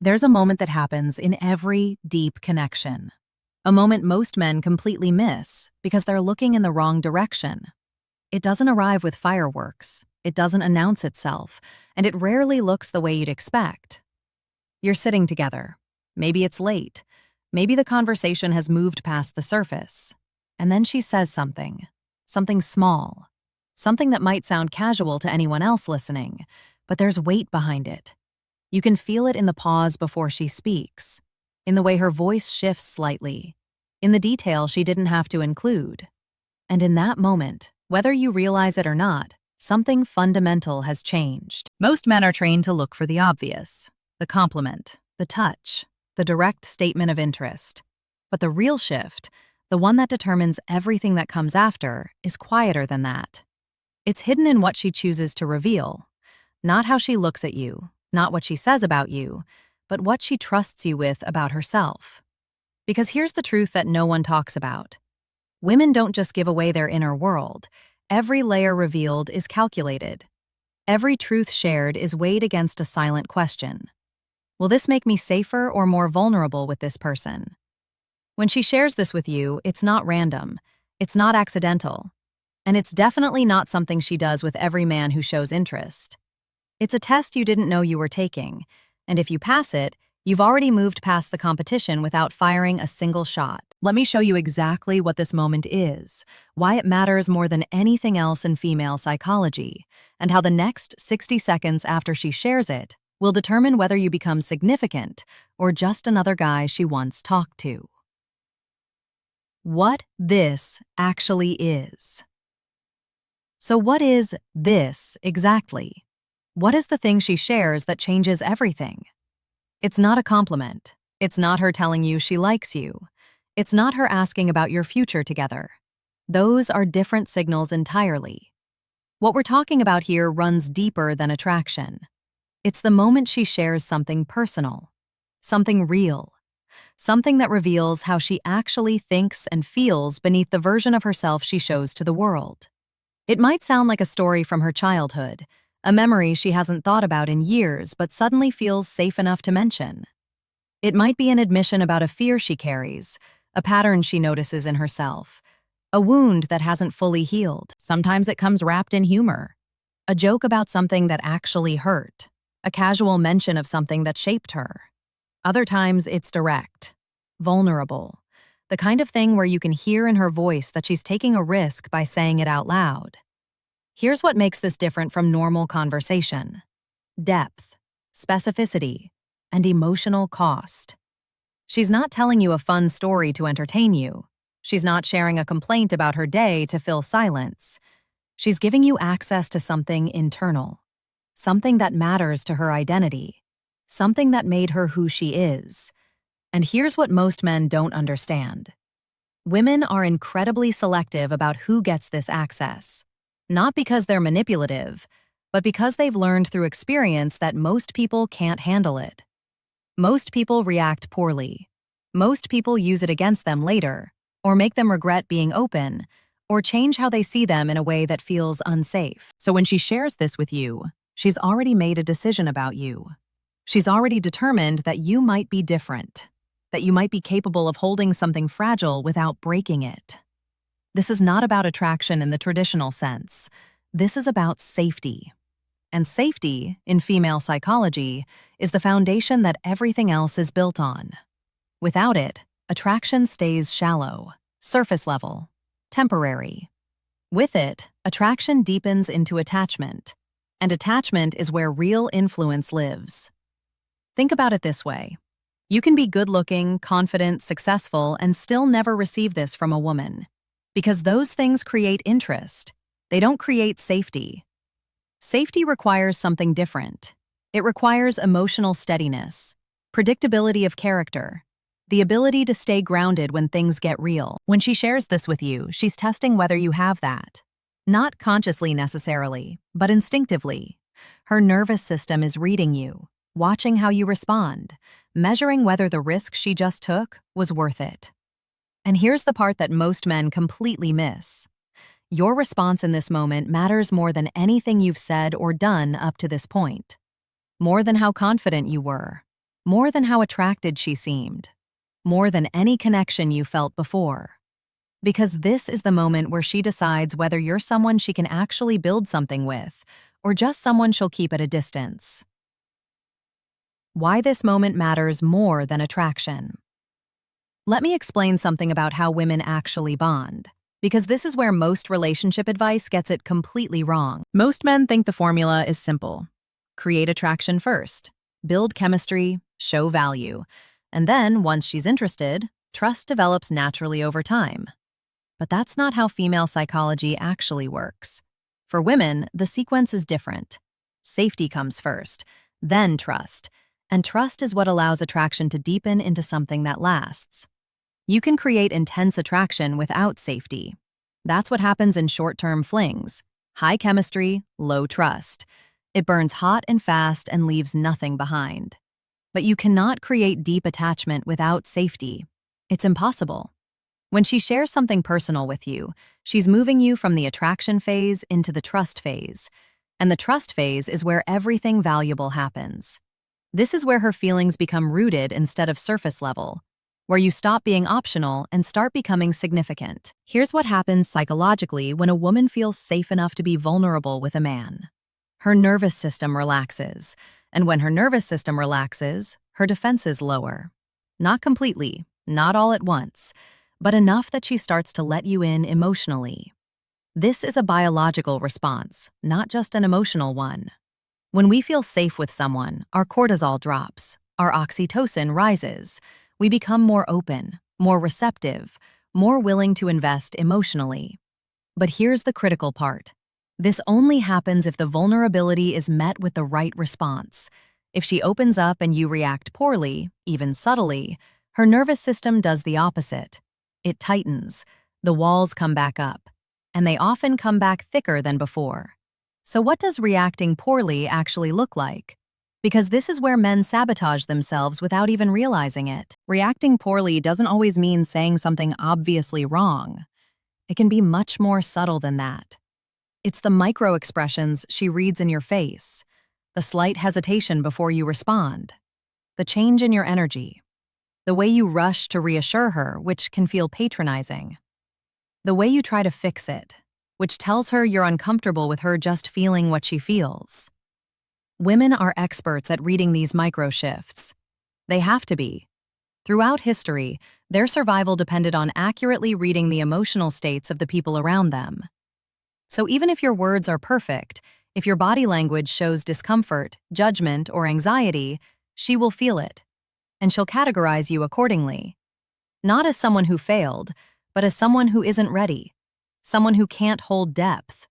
There's a moment that happens in every deep connection. A moment most men completely miss because they're looking in the wrong direction. It doesn't arrive with fireworks, it doesn't announce itself, and it rarely looks the way you'd expect. You're sitting together. Maybe it's late. Maybe the conversation has moved past the surface. And then she says something small, something that might sound casual to anyone else listening, but there's weight behind it. You can feel it in the pause before she speaks, in the way her voice shifts slightly, in the detail she didn't have to include. And in that moment, whether you realize it or not, something fundamental has changed. Most men are trained to look for the obvious, the compliment, the touch, the direct statement of interest. But the real shift, the one that determines everything that comes after, is quieter than that. It's hidden in what she chooses to reveal, not how she looks at you, not what she says about you, but what she trusts you with about herself. Because here's the truth that no one talks about. Women don't just give away their inner world. Every layer revealed is calculated. Every truth shared is weighed against a silent question. Will this make me safer or more vulnerable with this person? When she shares this with you, it's not random. It's not accidental. And it's definitely not something she does with every man who shows interest. It's a test you didn't know you were taking, and if you pass it, you've already moved past the competition without firing a single shot. Let me show you exactly what this moment is, why it matters more than anything else in female psychology, and how the next 60 seconds after she shares it will determine whether you become significant or just another guy she once talked to. What this actually is. So what is this exactly? What is the thing she shares that changes everything? It's not a compliment. It's not her telling you she likes you. It's not her asking about your future together. Those are different signals entirely. What we're talking about here runs deeper than attraction. It's the moment she shares something personal, something real, something that reveals how she actually thinks and feels beneath the version of herself she shows to the world. It might sound like a story from her childhood, a memory she hasn't thought about in years but suddenly feels safe enough to mention. It might be an admission about a fear she carries, a pattern she notices in herself, a wound that hasn't fully healed. Sometimes it comes wrapped in humor, a joke about something that actually hurt, a casual mention of something that shaped her. Other times it's direct, vulnerable, the kind of thing where you can hear in her voice that she's taking a risk by saying it out loud. Here's what makes this different from normal conversation: depth, specificity, and emotional cost. She's not telling you a fun story to entertain you. She's not sharing a complaint about her day to fill silence. She's giving you access to something internal, something that matters to her identity, something that made her who she is. And here's what most men don't understand. Women are incredibly selective about who gets this access. Not because they're manipulative, but because they've learned through experience that most people can't handle it. Most people react poorly. Most people use it against them later, or make them regret being open, or change how they see them in a way that feels unsafe. So when she shares this with you, she's already made a decision about you. She's already determined that you might be different, that you might be capable of holding something fragile without breaking it. This is not about attraction in the traditional sense. This is about safety. And safety, in female psychology, is the foundation that everything else is built on. Without it, attraction stays shallow, surface level, temporary. With it, attraction deepens into attachment, and attachment is where real influence lives. Think about it this way. You can be good-looking, confident, successful, and still never receive this from a woman. Because those things create interest. They don't create safety. Safety requires something different. It requires emotional steadiness, predictability of character, the ability to stay grounded when things get real. When she shares this with you, she's testing whether you have that. Not consciously necessarily, but instinctively. Her nervous system is reading you, watching how you respond, measuring whether the risk she just took was worth it. And here's the part that most men completely miss. Your response in this moment matters more than anything you've said or done up to this point. More than how confident you were. more than how attracted she seemed, more than any connection you felt before. Because this is the moment where she decides whether you're someone she can actually build something with, or just someone she'll keep at a distance. Why this moment matters more than attraction. Let me explain something about how women actually bond, because this is where most relationship advice gets it completely wrong. Most men think the formula is simple. Create attraction first, build chemistry, show value, and then, once she's interested, trust develops naturally over time. But that's not how female psychology actually works. For women, the sequence is different. Safety comes first, then trust, and trust is what allows attraction to deepen into something that lasts. You can create intense attraction without safety. That's what happens in short-term flings. High chemistry, low trust. It burns hot and fast and leaves nothing behind. But you cannot create deep attachment without safety. It's impossible. When she shares something personal with you, she's moving you from the attraction phase into the trust phase. And the trust phase is where everything valuable happens. This is where her feelings become rooted instead of surface level, where you stop being optional and start becoming significant. Here's what happens psychologically when a woman feels safe enough to be vulnerable with a man. Her nervous system relaxes, and when her nervous system relaxes, her defenses lower. Not completely, not all at once, but enough that she starts to let you in emotionally. This is a biological response, not just an emotional one. When we feel safe with someone, our cortisol drops, our oxytocin rises. We become more open, more receptive, more willing to invest emotionally. But here's the critical part. This only happens if the vulnerability is met with the right response. If she opens up and you react poorly, even subtly, her nervous system does the opposite. It tightens, the walls come back up, and they often come back thicker than before. So what does reacting poorly actually look like? Because this is where men sabotage themselves without even realizing it. Reacting poorly doesn't always mean saying something obviously wrong. It can be much more subtle than that. It's the micro expressions she reads in your face, the slight hesitation before you respond, the change in your energy, the way you rush to reassure her, which can feel patronizing, the way you try to fix it, which tells her you're uncomfortable with her just feeling what she feels. Women are experts at reading these micro shifts. They have to be. Throughout history, their survival depended on accurately reading the emotional states of the people around them. So even if your words are perfect, if your body language shows discomfort, judgment, or anxiety, she will feel it, and she'll categorize you accordingly. Not as someone who failed, but as someone who isn't ready, someone who can't hold depth,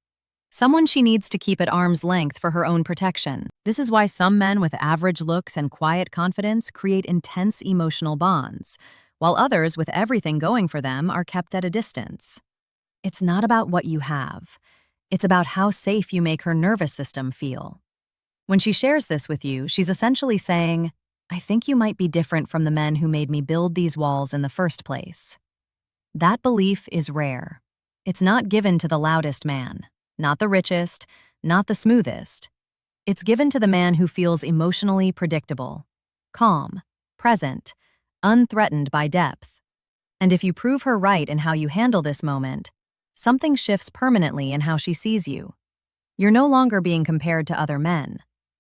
someone she needs to keep at arm's length for her own protection. This is why some men with average looks and quiet confidence create intense emotional bonds, while others with everything going for them are kept at a distance. It's not about what you have. It's about how safe you make her nervous system feel. When she shares this with you, she's essentially saying, I think you might be different from the men who made me build these walls in the first place. That belief is rare. It's not given to the loudest man, not the richest, not the smoothest. It's given to the man who feels emotionally predictable, calm, present, unthreatened by depth. And if you prove her right in how you handle this moment, something shifts permanently in how she sees you. You're no longer being compared to other men.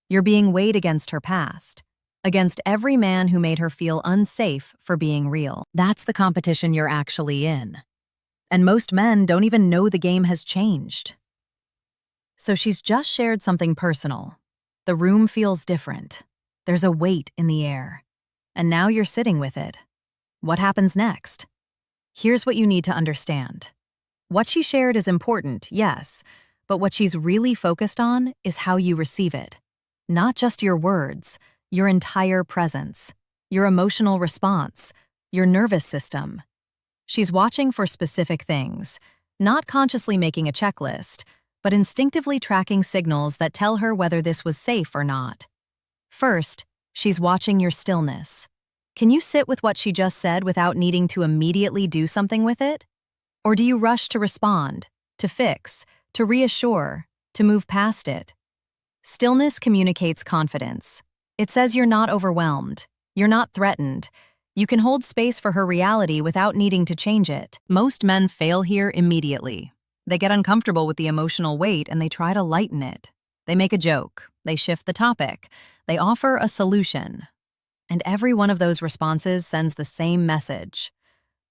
You're being weighed against her past, against every man who made her feel unsafe for being real. That's the competition you're actually in. And most men don't even know the game has changed. So she's just shared something personal. The room feels different. There's a weight in the air. And now you're sitting with it. What happens next? Here's what you need to understand. What she shared is important, yes, but what she's really focused on is how you receive it. Not just your words, your entire presence, your emotional response, your nervous system. She's watching for specific things, not consciously making a checklist, but instinctively tracking signals that tell her whether this was safe or not. First, she's watching your stillness. Can you sit with what she just said without needing to immediately do something with it? Or do you rush to respond, to fix, to reassure, to move past it? Stillness communicates confidence. It says you're not overwhelmed, You're not threatened. You can hold space for her reality without needing to change it. Most men fail here immediately. They get uncomfortable with the emotional weight and they try to lighten it. They make a joke. They shift the topic. They offer a solution. And every one of those responses sends the same message.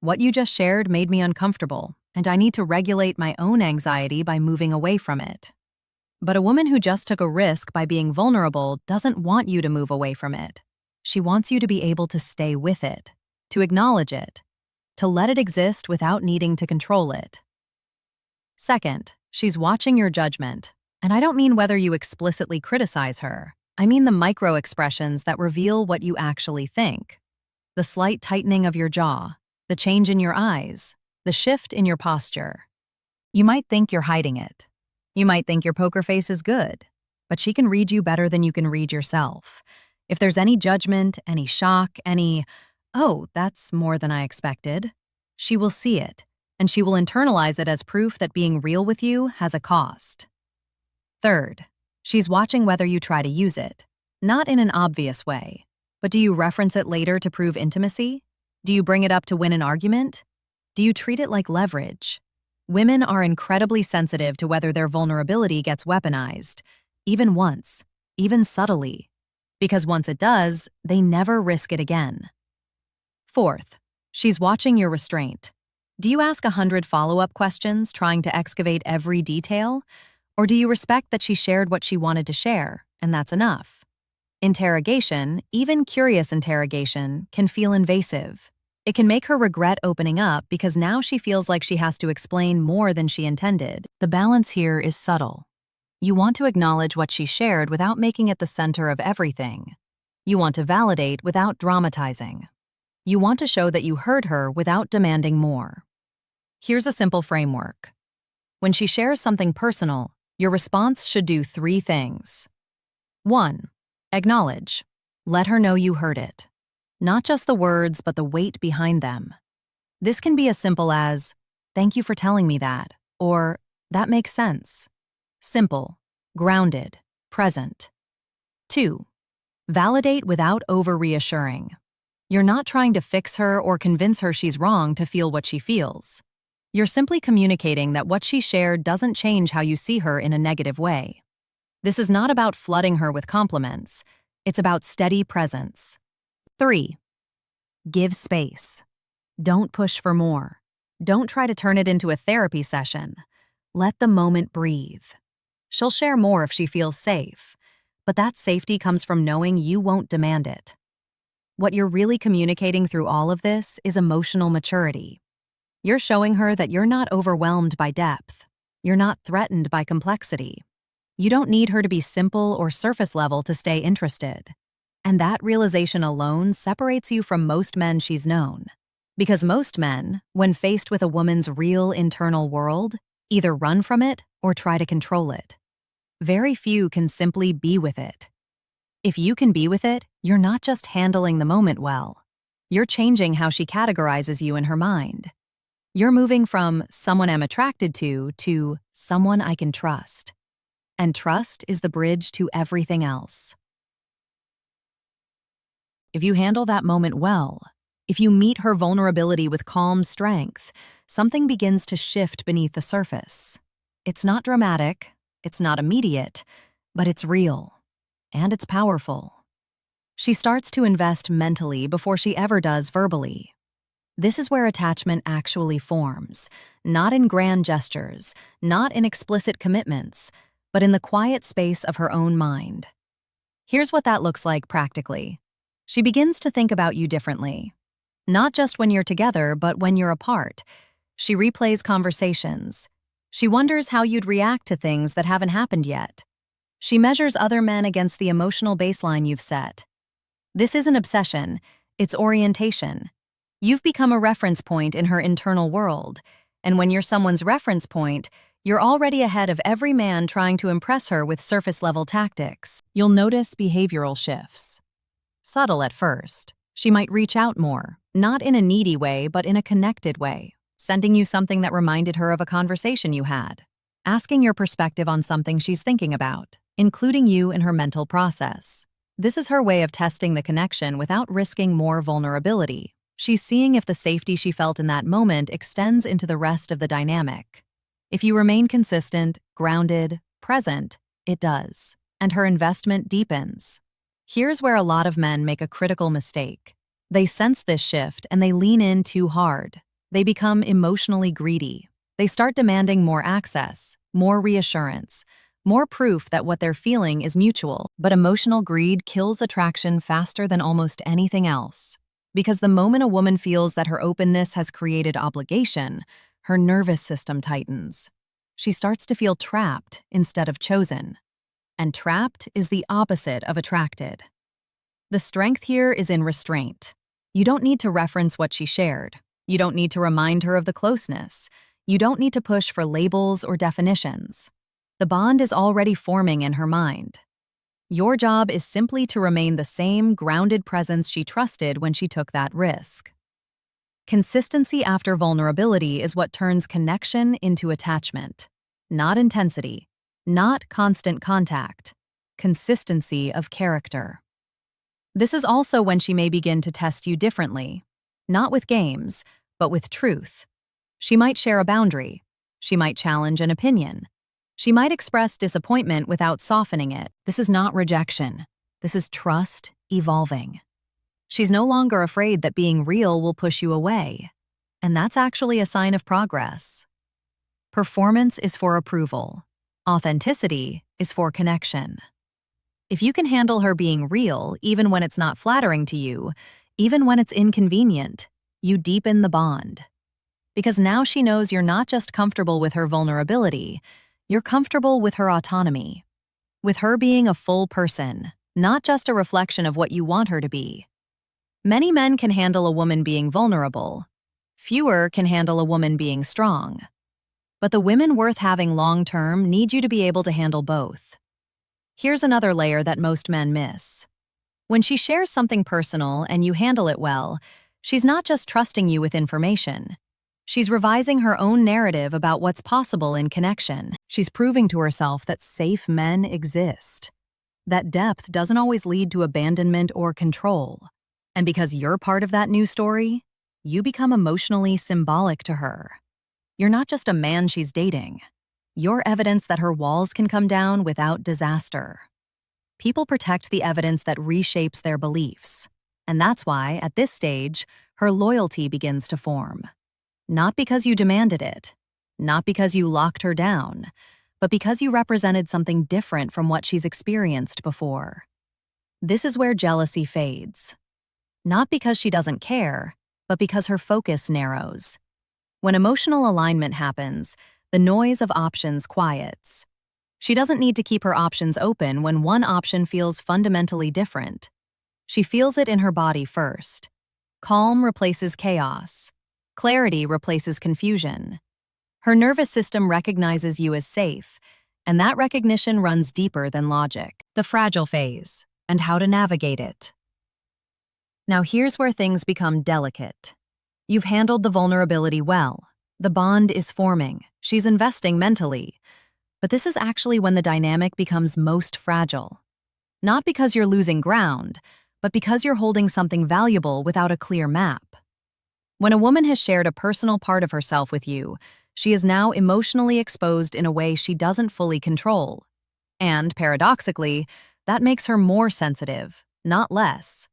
What you just shared made me uncomfortable, and I need to regulate my own anxiety by moving away from it. But a woman who just took a risk by being vulnerable doesn't want you to move away from it. She wants you to be able to stay with it, to acknowledge it, to let it exist without needing to control it. Second, she's watching your judgment. And I don't mean whether you explicitly criticize her. I mean the micro-expressions that reveal what you actually think. The slight tightening of your jaw, the change in your eyes, the shift in your posture. You might think you're hiding it. You might think your poker face is good, but she can read you better than you can read yourself. If there's any judgment, any shock, oh, that's more than I expected, she will see it, and she will internalize it as proof that being real with you has a cost. Third, she's watching whether you try to use it, not in an obvious way, but do you reference it later to prove intimacy? Do you bring it up to win an argument? Do you treat it like leverage? Women are incredibly sensitive to whether their vulnerability gets weaponized, even once, even subtly, because once it does, they never risk it again. Fourth, she's watching your restraint. Do you ask 100 follow-up questions trying to excavate every detail? Or do you respect that she shared what she wanted to share, and that's enough? Interrogation, even curious interrogation, can feel invasive. It can make her regret opening up because now she feels like she has to explain more than she intended. The balance here is subtle. You want to acknowledge what she shared without making it the center of everything. You want to validate without dramatizing. You want to show that you heard her without demanding more. Here's a simple framework. When she shares something personal, your response should do 3 things. 1. Acknowledge. Let her know you heard it. Not just the words, but the weight behind them. This can be as simple as, "Thank you for telling me that," or "That makes sense." Simple, grounded, present. 2. Validate without over-reassuring. You're not trying to fix her or convince her she's wrong to feel what she feels. You're simply communicating that what she shared doesn't change how you see her in a negative way. This is not about flooding her with compliments. It's about steady presence. 3. Give space. Don't push for more. Don't try to turn it into a therapy session. Let the moment breathe. She'll share more if she feels safe, but that safety comes from knowing you won't demand it. What you're really communicating through all of this is emotional maturity. You're showing her that you're not overwhelmed by depth. You're not threatened by complexity. You don't need her to be simple or surface level to stay interested. And that realization alone separates you from most men she's known. Because most men, when faced with a woman's real internal world, either run from it or try to control it. Very few can simply be with it. If you can be with it, you're not just handling the moment well. You're changing how she categorizes you in her mind. You're moving from someone I'm attracted to someone I can trust. And trust is the bridge to everything else. If you handle that moment well, if you meet her vulnerability with calm strength, something begins to shift beneath the surface. It's not dramatic, it's not immediate, but it's real. And it's powerful. She starts to invest mentally before she ever does verbally. This is where attachment actually forms, not in grand gestures, not in explicit commitments, but in the quiet space of her own mind. Here's what that looks like practically. She begins to think about you differently. Not just when you're together, but when you're apart. She replays conversations. She wonders how you'd react to things that haven't happened yet. She measures other men against the emotional baseline you've set. This isn't obsession, it's orientation. You've become a reference point in her internal world, and when you're someone's reference point, you're already ahead of every man trying to impress her with surface-level tactics. You'll notice behavioral shifts. Subtle at first. She might reach out more, not in a needy way, but in a connected way, sending you something that reminded her of a conversation you had, asking your perspective on something she's thinking about, including you in her mental process. This is her way of testing the connection without risking more vulnerability. She's seeing if the safety she felt in that moment extends into the rest of the dynamic. If you remain consistent, grounded, present, it does, and her investment deepens. Here's where a lot of men make a critical mistake. They sense this shift and they lean in too hard. They become emotionally greedy. They start demanding more access, more reassurance, more proof that what they're feeling is mutual. But emotional greed kills attraction faster than almost anything else. Because the moment a woman feels that her openness has created obligation, her nervous system tightens. She starts to feel trapped instead of chosen. And trapped is the opposite of attracted. The strength here is in restraint. You don't need to reference what she shared. You don't need to remind her of the closeness. You don't need to push for labels or definitions. The bond is already forming in her mind. Your job is simply to remain the same grounded presence she trusted when she took that risk. Consistency after vulnerability is what turns connection into attachment. Not intensity, not constant contact. Consistency of character. This is also when she may begin to test you differently. Not with games, but with truth. She might share a boundary. She might challenge an opinion. She might express disappointment without softening it. This is not rejection. This is trust evolving. She's no longer afraid that being real will push you away. And that's actually a sign of progress. Performance is for approval. Authenticity is for connection. If you can handle her being real, even when it's not flattering to you, even when it's inconvenient, you deepen the bond. Because now she knows you're not just comfortable with her vulnerability, you're comfortable with her autonomy. With her being a full person, not just a reflection of what you want her to be. Many men can handle a woman being vulnerable. Fewer can handle a woman being strong. But the women worth having long-term need you to be able to handle both. Here's another layer that most men miss. When she shares something personal and you handle it well, she's not just trusting you with information. She's revising her own narrative about what's possible in connection. She's proving to herself that safe men exist. That depth doesn't always lead to abandonment or control. And because you're part of that new story, you become emotionally symbolic to her. You're not just a man she's dating. You're evidence that her walls can come down without disaster. People protect the evidence that reshapes their beliefs. And that's why, at this stage, her loyalty begins to form. Not because you demanded it, not because you locked her down, but because you represented something different from what she's experienced before. This is where jealousy fades. Not because she doesn't care, but because her focus narrows. When emotional alignment happens, the noise of options quiets. She doesn't need to keep her options open when one option feels fundamentally different. She feels it in her body first. Calm replaces chaos. Clarity replaces confusion. Her nervous system recognizes you as safe, and that recognition runs deeper than logic. The fragile phase, and how to navigate it. Now here's where things become delicate. You've handled the vulnerability well. The bond is forming. She's investing mentally. But this is actually when the dynamic becomes most fragile. Not because you're losing ground, but because you're holding something valuable without a clear map. When a woman has shared a personal part of herself with you, she is now emotionally exposed in a way she doesn't fully control. And, paradoxically, that makes her more sensitive, not less.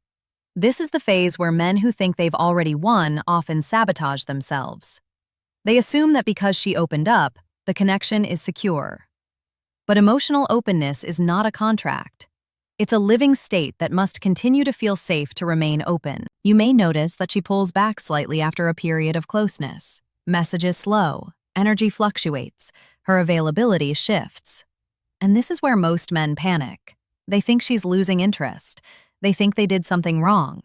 This is the phase where men who think they've already won often sabotage themselves. They assume that because she opened up, the connection is secure. But emotional openness is not a contract. It's a living state that must continue to feel safe to remain open. You may notice that she pulls back slightly after a period of closeness. Messages slow, energy fluctuates, her availability shifts. And this is where most men panic. They think she's losing interest. They think they did something wrong.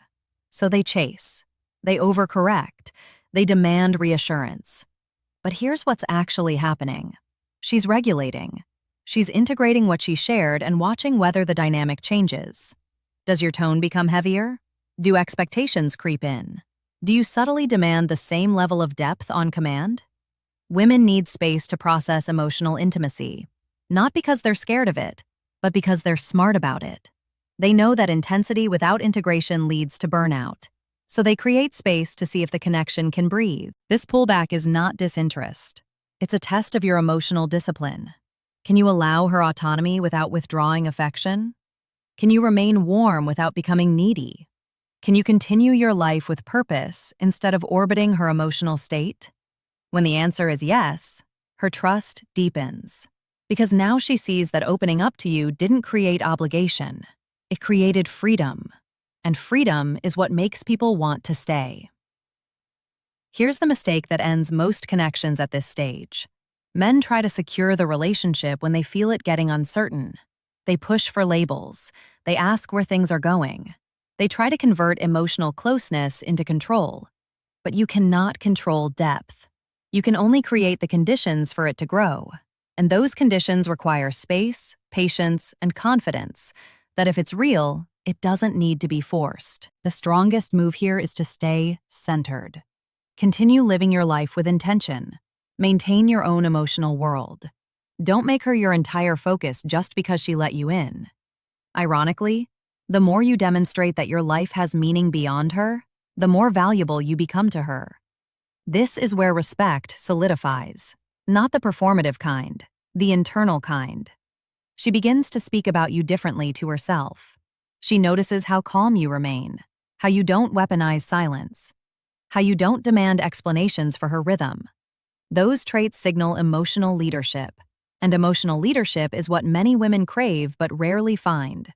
So they chase. They overcorrect. They demand reassurance. But here's what's actually happening. She's regulating. She's integrating what she shared and watching whether the dynamic changes. Does your tone become heavier? Do expectations creep in? Do you subtly demand the same level of depth on command? Women need space to process emotional intimacy, not because they're scared of it, but because they're smart about it. They know that intensity without integration leads to burnout. So they create space to see if the connection can breathe. This pullback is not disinterest. It's a test of your emotional discipline. Can you allow her autonomy without withdrawing affection? Can you remain warm without becoming needy? Can you continue your life with purpose instead of orbiting her emotional state? When the answer is yes, her trust deepens. Because now she sees that opening up to you didn't create obligation. It created freedom. And freedom is what makes people want to stay. Here's the mistake that ends most connections at this stage. Men try to secure the relationship when they feel it getting uncertain. They push for labels. They ask where things are going. They try to convert emotional closeness into control. But you cannot control depth. You can only create the conditions for it to grow. And those conditions require space, patience, and confidence that if it's real, it doesn't need to be forced. The strongest move here is to stay centered. Continue living your life with intention. Maintain your own emotional world. Don't make her your entire focus just because she let you in. Ironically, the more you demonstrate that your life has meaning beyond her, the more valuable you become to her. This is where respect solidifies. Not the performative kind, the internal kind. She begins to speak about you differently to herself. She notices how calm you remain, how you don't weaponize silence, how you don't demand explanations for her rhythm. Those traits signal emotional leadership, and emotional leadership is what many women crave but rarely find.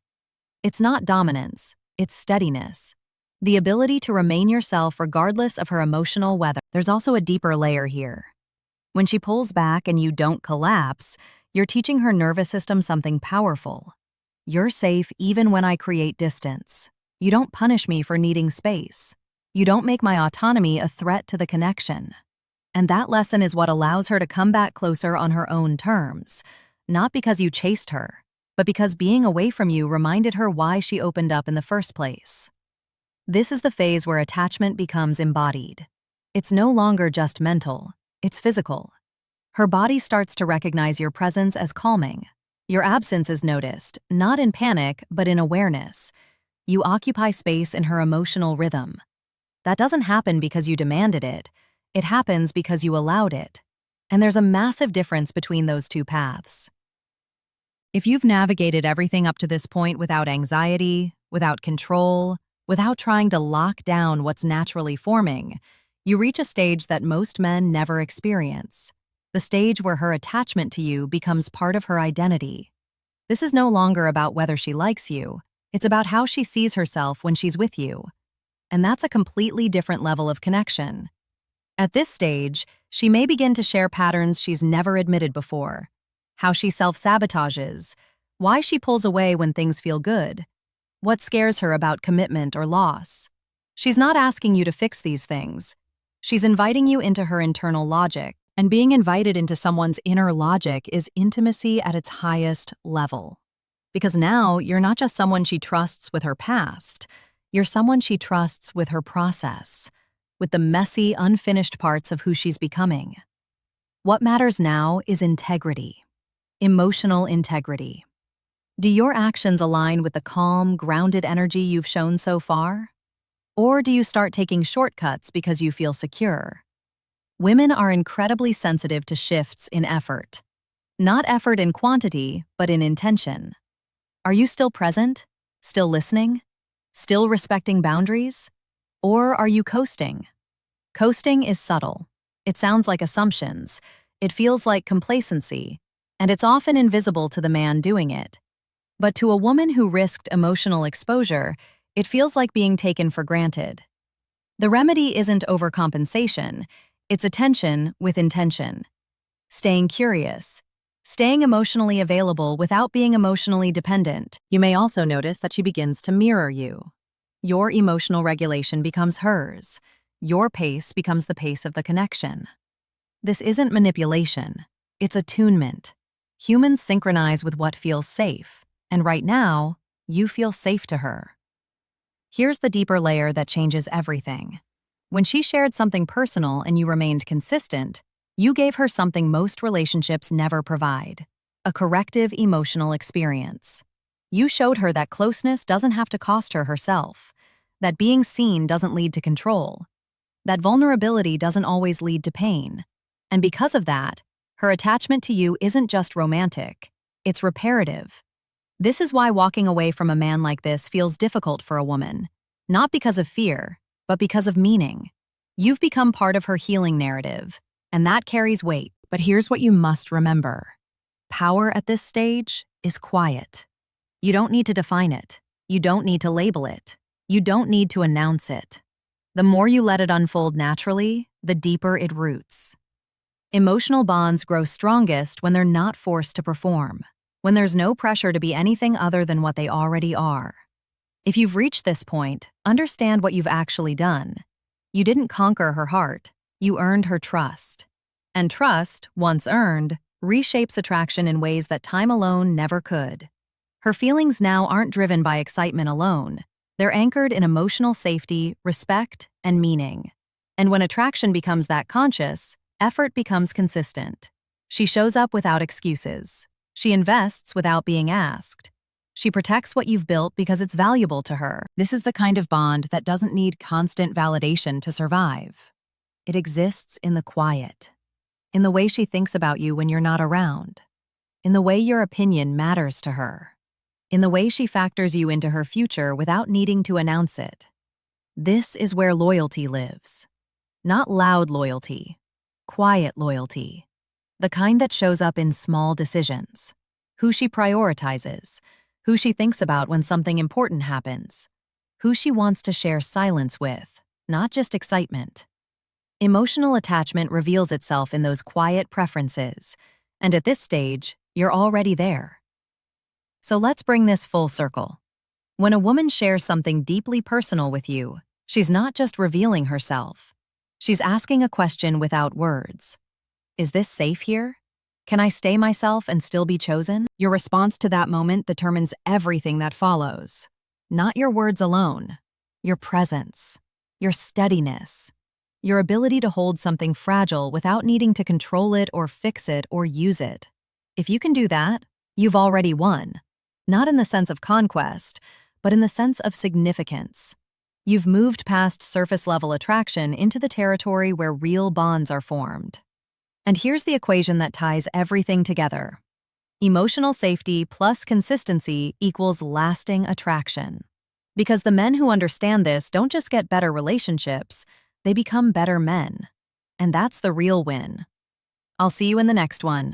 It's not dominance, it's steadiness. The ability to remain yourself regardless of her emotional weather. There's also a deeper layer here. When she pulls back and you don't collapse, you're teaching her nervous system something powerful. You're safe even when I create distance. You don't punish me for needing space. You don't make my autonomy a threat to the connection. And that lesson is what allows her to come back closer on her own terms, not because you chased her, but because being away from you reminded her why she opened up in the first place. This is the phase where attachment becomes embodied. It's no longer just mental, it's physical. Her body starts to recognize your presence as calming. Your absence is noticed, not in panic, but in awareness. You occupy space in her emotional rhythm. That doesn't happen because you demanded it. It happens because you allowed it. And there's a massive difference between those two paths. If you've navigated everything up to this point without anxiety, without control, without trying to lock down what's naturally forming, you reach a stage that most men never experience. The stage where her attachment to you becomes part of her identity. This is no longer about whether she likes you, it's about how she sees herself when she's with you. And that's a completely different level of connection. At this stage, she may begin to share patterns she's never admitted before. How she self-sabotages, why she pulls away when things feel good, what scares her about commitment or loss. She's not asking you to fix these things. She's inviting you into her internal logic. And being invited into someone's inner logic is intimacy at its highest level. Because now you're not just someone she trusts with her past, you're someone she trusts with her process, with the messy, unfinished parts of who she's becoming. What matters now is integrity, emotional integrity. Do your actions align with the calm, grounded energy you've shown so far? Or do you start taking shortcuts because you feel secure? Women are incredibly sensitive to shifts in effort. Not effort in quantity, but in intention. Are you still present? Still listening? Still respecting boundaries? Or are you coasting? Coasting is subtle. It sounds like assumptions. It feels like complacency. And it's often invisible to the man doing it. But to a woman who risked emotional exposure, it feels like being taken for granted. The remedy isn't overcompensation. It's attention with intention. Staying curious. Staying emotionally available without being emotionally dependent. You may also notice that she begins to mirror you. Your emotional regulation becomes hers. Your pace becomes the pace of the connection. This isn't manipulation. It's attunement. Humans synchronize with what feels safe. And right now, you feel safe to her. Here's the deeper layer that changes everything. When she shared something personal and you remained consistent, you gave her something most relationships never provide: a corrective emotional experience. You showed her that closeness doesn't have to cost her herself, that being seen doesn't lead to control, that vulnerability doesn't always lead to pain. And because of that, her attachment to you isn't just romantic, it's reparative. This is why walking away from a man like this feels difficult for a woman, not because of fear, but because of meaning. You've become part of her healing narrative, and that carries weight. But here's what you must remember. Power at this stage is quiet. You don't need to define it. You don't need to label it. You don't need to announce it. The more you let it unfold naturally, the deeper it roots. Emotional bonds grow strongest when they're not forced to perform, when there's no pressure to be anything other than what they already are. If you've reached this point, understand what you've actually done. You didn't conquer her heart, you earned her trust. And trust, once earned, reshapes attraction in ways that time alone never could. Her feelings now aren't driven by excitement alone. They're anchored in emotional safety, respect, and meaning. And when attraction becomes that conscious, effort becomes consistent. She shows up without excuses. She invests without being asked. She protects what you've built because it's valuable to her. This is the kind of bond that doesn't need constant validation to survive. It exists in the quiet, in the way she thinks about you when you're not around, in the way your opinion matters to her, in the way she factors you into her future without needing to announce it. This is where loyalty lives. Not loud loyalty, quiet loyalty. The kind that shows up in small decisions. Who she prioritizes, who she thinks about when something important happens, who she wants to share silence with, not just excitement. Emotional attachment reveals itself in those quiet preferences, and at this stage, you're already there. So let's bring this full circle. When a woman shares something deeply personal with you, she's not just revealing herself. She's asking a question without words. Is this safe here? Can I stay myself and still be chosen? Your response to that moment determines everything that follows. Not your words alone. Your presence. Your steadiness. Your ability to hold something fragile without needing to control it or fix it or use it. If you can do that, you've already won. Not in the sense of conquest, but in the sense of significance. You've moved past surface-level attraction into the territory where real bonds are formed. And here's the equation that ties everything together. Emotional safety plus consistency equals lasting attraction. Because the men who understand this don't just get better relationships, they become better men. And that's the real win. I'll see you in the next one.